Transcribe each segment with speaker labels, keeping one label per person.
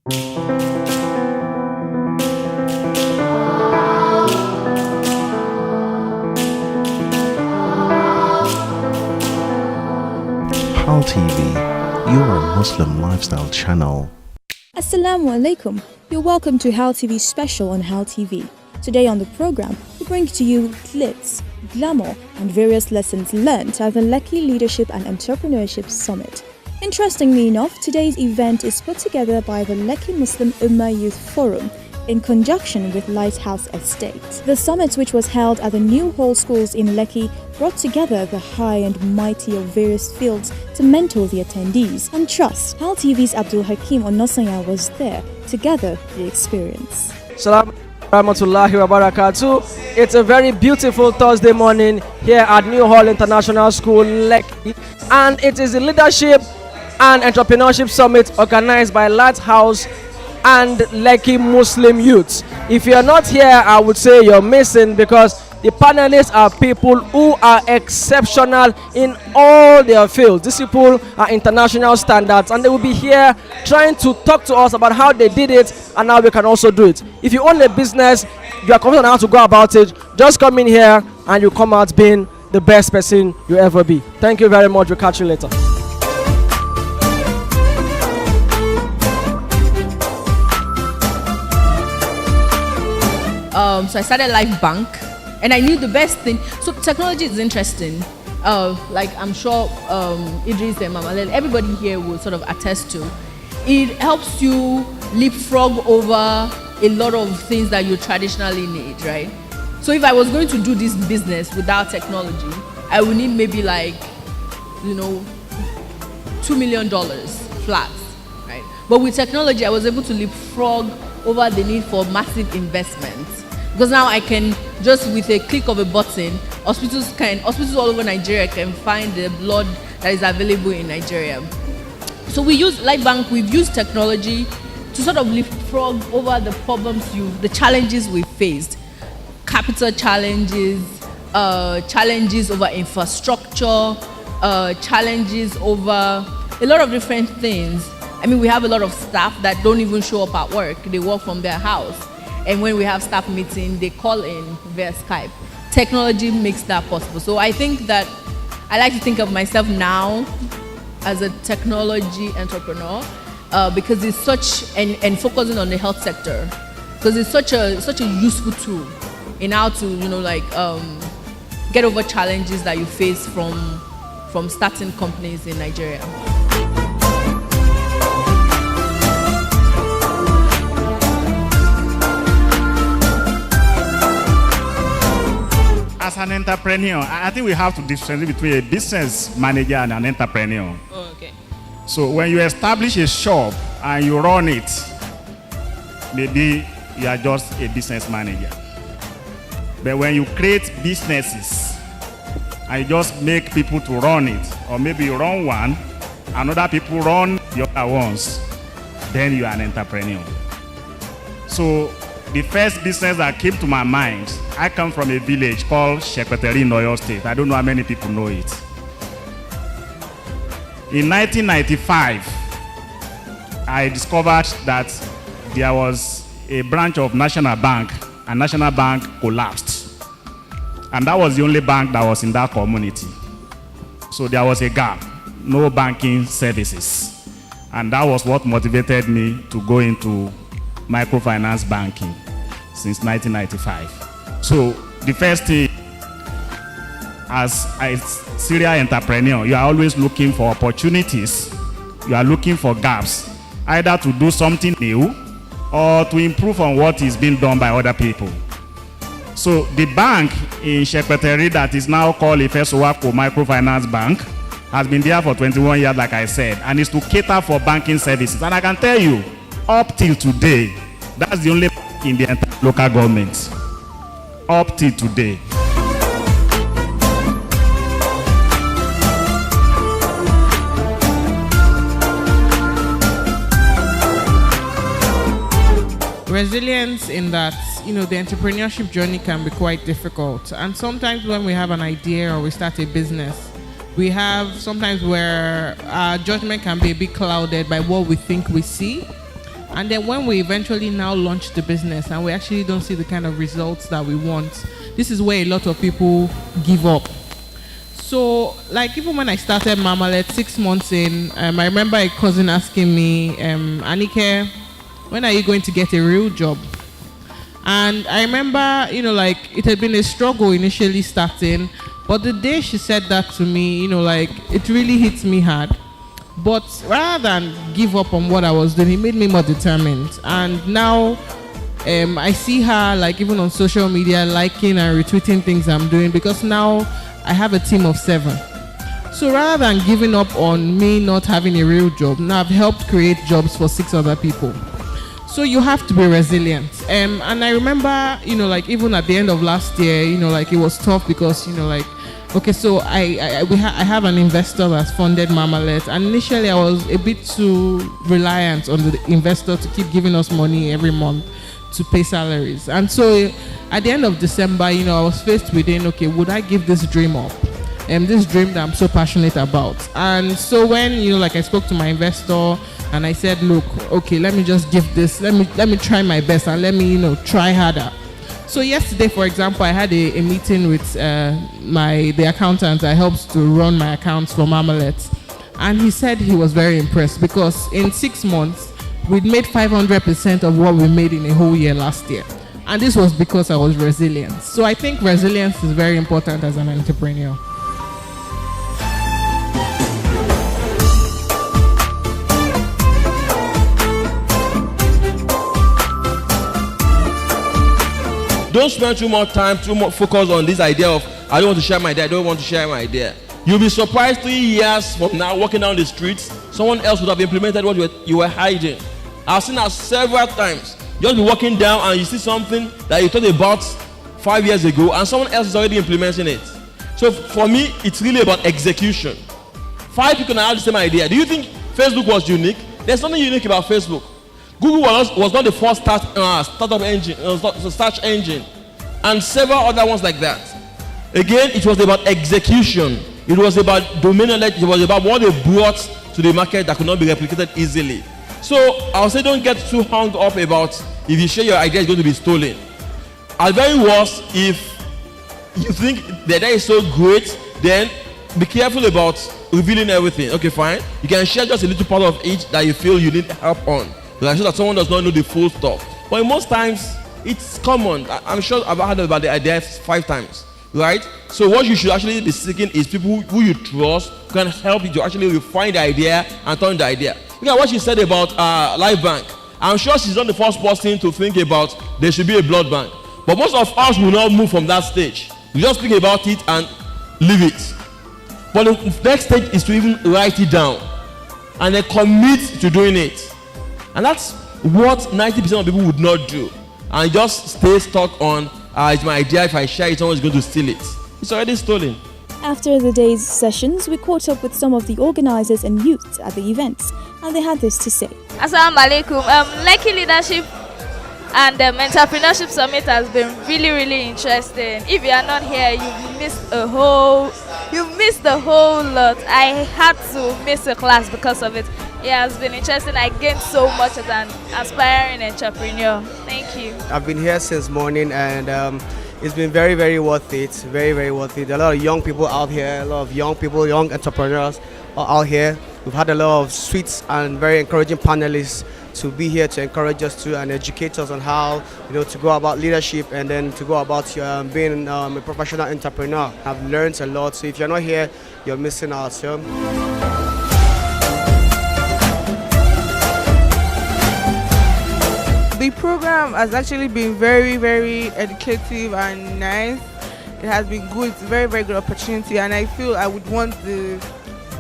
Speaker 1: HalTV, your Muslim lifestyle channel.
Speaker 2: Assalamu alaikum. You're welcome to HalTV special on HalTV. Today on the program, we bring to you glitz, glamour, and various lessons learned at the Lekki Leadership and Entrepreneurship Summit. Interestingly enough, today's event is put together by the Lekki Muslim Ummah Youth Forum in conjunction with Lighthouse Estate. The summit, which was held at the New Hall Schools in Lekki, brought together the high and mighty of various fields to mentor the attendees and trust. HalTV's Abdul Hakim Onosanya was there to gather the experience.
Speaker 3: Salam rahmatullahi wa barakatuh. It's a very beautiful Thursday morning here at New Hall International School, Lekki, and it is the Leadership and Entrepreneurship Summit organized by Lighthouse and Lekki Muslim youths. If you are not here, I would say you're missing, because the panelists are people who are exceptional in all their fields. These people are international standards, and they will be here trying to talk to us about how they did it and how we can also do it. If you own a business, you are confident on how to go about it, just come in here and you come out being the best person you ever be. Thank you very much. We'll catch you later.
Speaker 4: So I started Life Bank, and I knew the best thing. So technology is interesting. Like I'm sure Idris and Mama Lel, everybody here will sort of attest to. It helps you leapfrog over a lot of things that you traditionally need, right? So if I was going to do this business without technology, I would need maybe like, $2 million flat, right? But with technology, I was able to leapfrog over the need for massive investments. Because now I can, just with a click of a button, hospitals all over Nigeria can find the blood that is available in Nigeria. So we use Life Bank, we've used technology to sort of leapfrog over the problems, the challenges we faced. Capital challenges, challenges over infrastructure, challenges over a lot of different things. I mean, we have a lot of staff that don't even show up at work. They work from their house. And when we have staff meeting, they call in via Skype. Technology makes that possible. So I think that I like to think of myself now as a technology entrepreneur because it's such, and focusing on the health sector, because it's such a useful tool in how to, get over challenges that you face from starting companies in Nigeria.
Speaker 5: As an entrepreneur, I think we have to differentiate between a business manager and an entrepreneur.
Speaker 4: Oh, okay.
Speaker 5: So when you establish a shop and you run it, maybe you are just a business manager. But when you create businesses and you just make people to run it, or maybe you run one, and other people run the other ones, then you are an entrepreneur. So the first business that came to my mind, I come from a village called Shekpeteri in Oyo State. I don't know how many people know it. In 1995, I discovered that there was a branch of National Bank, and National Bank collapsed. And that was the only bank that was in that community. So there was a gap, no banking services. And that was what motivated me to go into microfinance banking since 1995. So the first thing, as a serial entrepreneur, you are always looking for opportunities. You are looking for gaps, either to do something new or to improve on what is being done by other people. So the bank in Shekpeteri that is now called Ifesowapco Microfinance Bank has been there for 21 years, like I said, and is to cater for banking services. And I can tell you, up till today, that's the only bank in the entire local government. Up till today.
Speaker 6: Resilience in that, the entrepreneurship journey can be quite difficult. And sometimes when we have an idea or we start a business, we have sometimes where our judgment can be a bit clouded by what we think we see. And then when we eventually now launch the business and we actually don't see the kind of results that we want, this is where a lot of people give up. So, like, even when I started Mamalet 6 months in, I remember a cousin asking me, Anike, when are you going to get a real job? And I remember, it had been a struggle initially starting, but the day she said that to me, it really hit me hard. But rather than give up on what I was doing, it made me more determined. And now I see her, like, even on social media, liking and retweeting things I'm doing, because now I have a team of 7. So rather than giving up on me not having a real job, now I've helped create jobs for 6 other people. So you have to be resilient. And I remember, even at the end of last year, it was tough because, okay, so I have an investor that's funded Mamalet, and initially I was a bit too reliant on the investor to keep giving us money every month to pay salaries. And so at the end of December, I was faced with, okay, would I give this dream up? This dream that I'm so passionate about. And so when, I spoke to my investor and I said, look, okay, let me just give this, let me try my best and let me, try harder. So yesterday, for example, I had a meeting with the accountant that helps to run my accounts for Mamalet. And he said he was very impressed because in 6 months, we'd made 500% of what we made in a whole year last year. And this was because I was resilient. So I think resilience is very important as an entrepreneur.
Speaker 7: Don't spend too much time, too much focus on this idea of, I don't want to share my idea, I don't want to share my idea. You'll be surprised 3 years from now, walking down the streets, someone else would have implemented what you were hiding. I've seen that several times. Just be walking down and you see something that you thought about 5 years ago and someone else is already implementing it. So for me, it's really about execution. 5 people now have the same idea. Do you think Facebook was unique? There's nothing unique about Facebook. Google was not the first startup engine, search engine, and several other ones like that. Again, it was about execution. It was about domain knowledge. It was about what they brought to the market that could not be replicated easily. So I'll say don't get too hung up about if you share your idea is going to be stolen. At very worst, if you think the idea is so great, then be careful about revealing everything. Okay, fine. You can share just a little part of it that you feel you need help on. I'm sure that someone does not know the full stuff. But most times, it's common. I'm sure I've heard about the idea 5 times, right? So what you should actually be seeking is people who you trust who can help you to actually refine the idea and turn the idea. Look at what she said about Life Bank. I'm sure she's not the first person to think about there should be a blood bank. But most of us will not move from that stage. We just think about it and leave it. But the next stage is to even write it down and then commit to doing it. And that's what 90% of people would not do. And just stay stuck on, it's my idea, if I share it, someone's going to steal it. It's already stolen.
Speaker 2: After the day's sessions, we caught up with some of the organizers and youths at the events, and they had this to say.
Speaker 8: Assalamu alaikum. Lekki Leadership and Entrepreneurship Summit has been really, really interesting. If you are not here, you've missed the whole lot. I had to miss a class because of it. It has been interesting. I gained so much as an aspiring entrepreneur. Thank you.
Speaker 9: I've been here since morning and it's been very, very worth it. Very, very worth it. There are a lot of young people out here, a lot of young people, young entrepreneurs are out here. We've had a lot of sweet and very encouraging panelists to be here to encourage us to and educate us on how to go about leadership and then to go about being a professional entrepreneur. I've learned a lot. So if you're not here, you're missing out. So.
Speaker 10: The program has actually been very, very educative and nice. It has been good. It's a very, very good opportunity, and I feel I would want the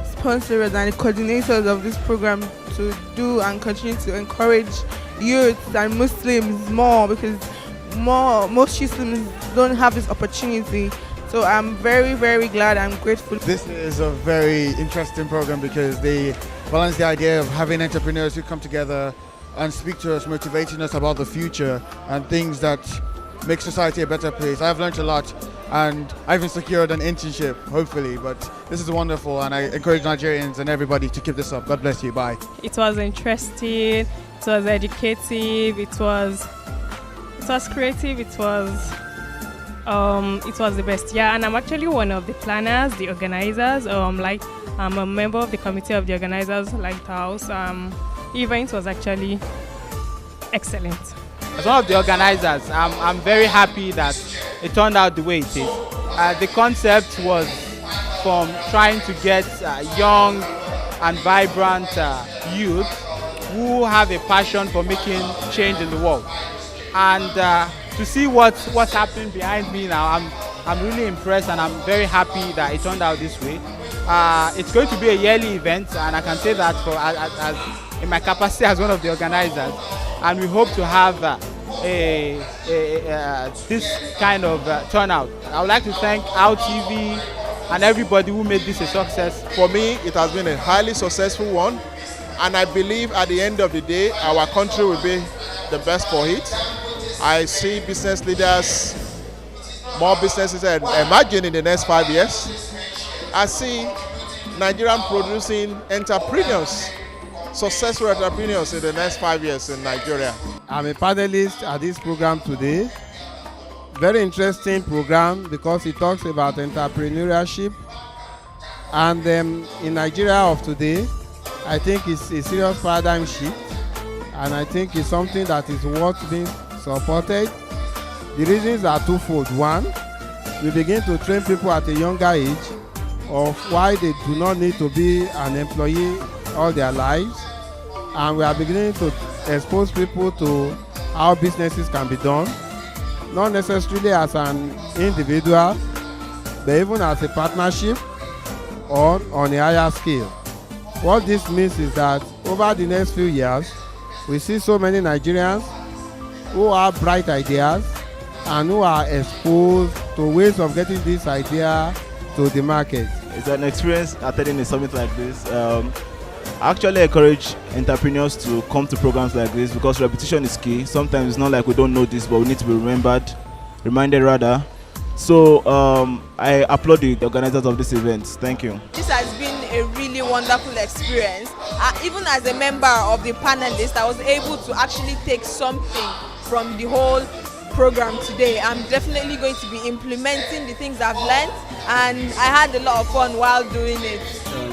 Speaker 10: sponsors and the coordinators of this program to do and continue to encourage youths and Muslims more, because most Muslims don't have this opportunity. So I'm very, very glad and grateful.
Speaker 11: This is a very interesting program because they balance the idea of having entrepreneurs who come together and speak to us, motivating us about the future and things that make society a better place. I've learned a lot and I've even secured an internship, hopefully, but this is wonderful and I encourage Nigerians and everybody to keep this up. God bless you. Bye.
Speaker 12: It was interesting It was educative. It was creative. It was the best. Yeah, and I'm actually one of the planners, the organizers. I'm a member of the committee of the organizers, Lighthouse. Event was actually excellent.
Speaker 13: As one of the organizers, I'm very happy that it turned out the way it is. The concept was from trying to get young and vibrant youth who have a passion for making change in the world. And to see what's happening behind me now, I'm really impressed, and I'm very happy that it turned out this way. It's going to be a yearly event, and I can say that as in my capacity as one of the organizers. And we hope to have this kind of turnout. I would like to thank HalTV and everybody who made this a success.
Speaker 14: For me, it has been a highly successful one, and I believe at the end of the day, our country will be the best for it. I see business leaders, more businesses emerging in the next 5 years. I see Nigerian producing entrepreneurs, successful entrepreneurs in the next 5 years in Nigeria.
Speaker 15: I'm a panelist at this program today. Very interesting program because it talks about entrepreneurship. And in Nigeria of today, I think it's a serious paradigm shift. And I think it's something that is worth being supported. The reasons are twofold. One, we begin to train people at a younger age of why they do not need to be an employee all their lives. And we are beginning to expose people to how businesses can be done, not necessarily as an individual, but even as a partnership or on a higher scale. What this means is that over the next few years, we see so many Nigerians who have bright ideas and who are exposed to ways of getting this idea to the market.
Speaker 16: It's an experience attending a summit like this. I actually encourage entrepreneurs to come to programs like this because repetition is key. Sometimes it's not like we don't know this, but we need to be reminded rather. So I applaud the organizers of this event. Thank you.
Speaker 17: This has been a really wonderful experience. Even as a member of the panelists, I was able to actually take something from the whole program today. I'm definitely going to be implementing the things I've learned, and I had a lot of fun while doing it.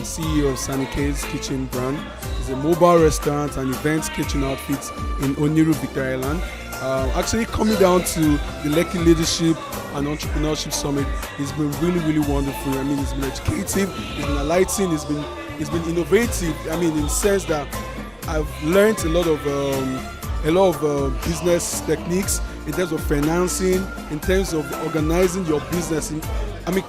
Speaker 18: CEO of Sunny K's Kitchen brand. It's a mobile restaurant and events kitchen outfits in Oniru, Victoria Island. Actually coming down to the Lekki Leadership and Entrepreneurship Summit, it's been really wonderful. I mean, it's been educative, it's been enlightening, it's been innovative. I mean, in the sense that I've learned a lot of business techniques in terms of financing, in terms of organizing your business.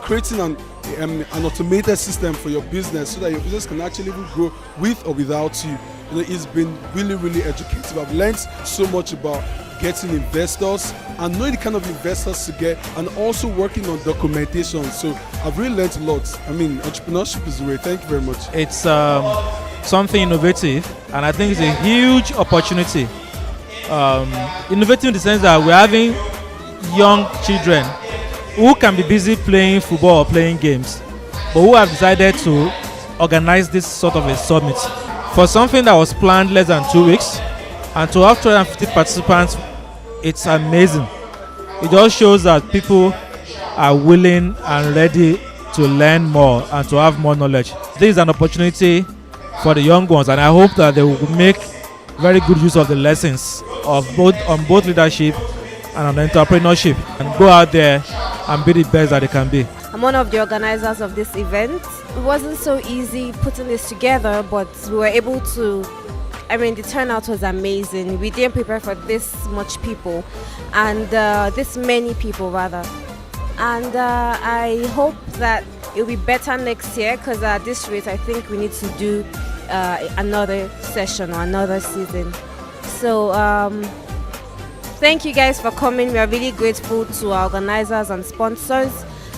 Speaker 18: Creating an automated system for your business so that your business can actually even grow with or without you. It's been really educative. I've learned so much about getting investors and knowing the kind of investors to get, and also working on documentation. So I've really learned a lot. Entrepreneurship is the way. Thank you very much.
Speaker 19: It's something innovative, and I think it's a huge opportunity. Innovative in the sense that we're having young children who can be busy playing football or playing games, but who have decided to organize this sort of a summit for something that was planned less than 2 weeks, and to have 250 participants. It's amazing. It just shows that people are willing and ready to learn more and to have more knowledge. This is an opportunity for the young ones, and I hope that they will make very good use of the lessons of both leadership and on entrepreneurship, and go out there and be the best that they can be.
Speaker 20: I'm one of the organizers of this event. It wasn't so easy putting this together, but we were able to. The turnout was amazing. We didn't prepare for this much people, and this many people rather. And I hope that it'll be better next year, because at this rate I think we need to do another session or another season. So thank you guys for coming. We are really grateful to our organizers and sponsors,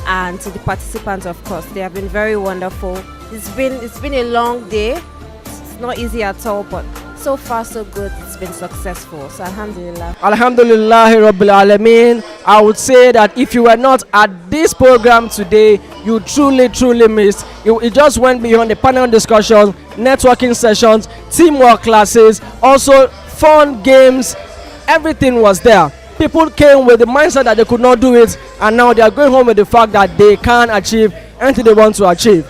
Speaker 20: and to the participants, of course. They have been very wonderful. It's been a long day. It's not easy at all, but so far so good. It's been successful. So alhamdulillah.
Speaker 3: Alhamdulillah Rabbil Alameen. I would say that if you were not at this program today, you truly missed. It just went beyond the panel discussions, networking sessions, teamwork classes, also fun games, everything was there. People came with the mindset that they could not do it, and now they are going home with the fact that they can achieve anything they want to achieve.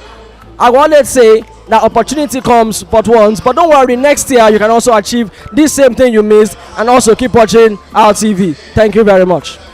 Speaker 3: I will always say that opportunity comes but once, but don't worry, next year you can also achieve this same thing you missed, and also keep watching HalTV. Thank you very much.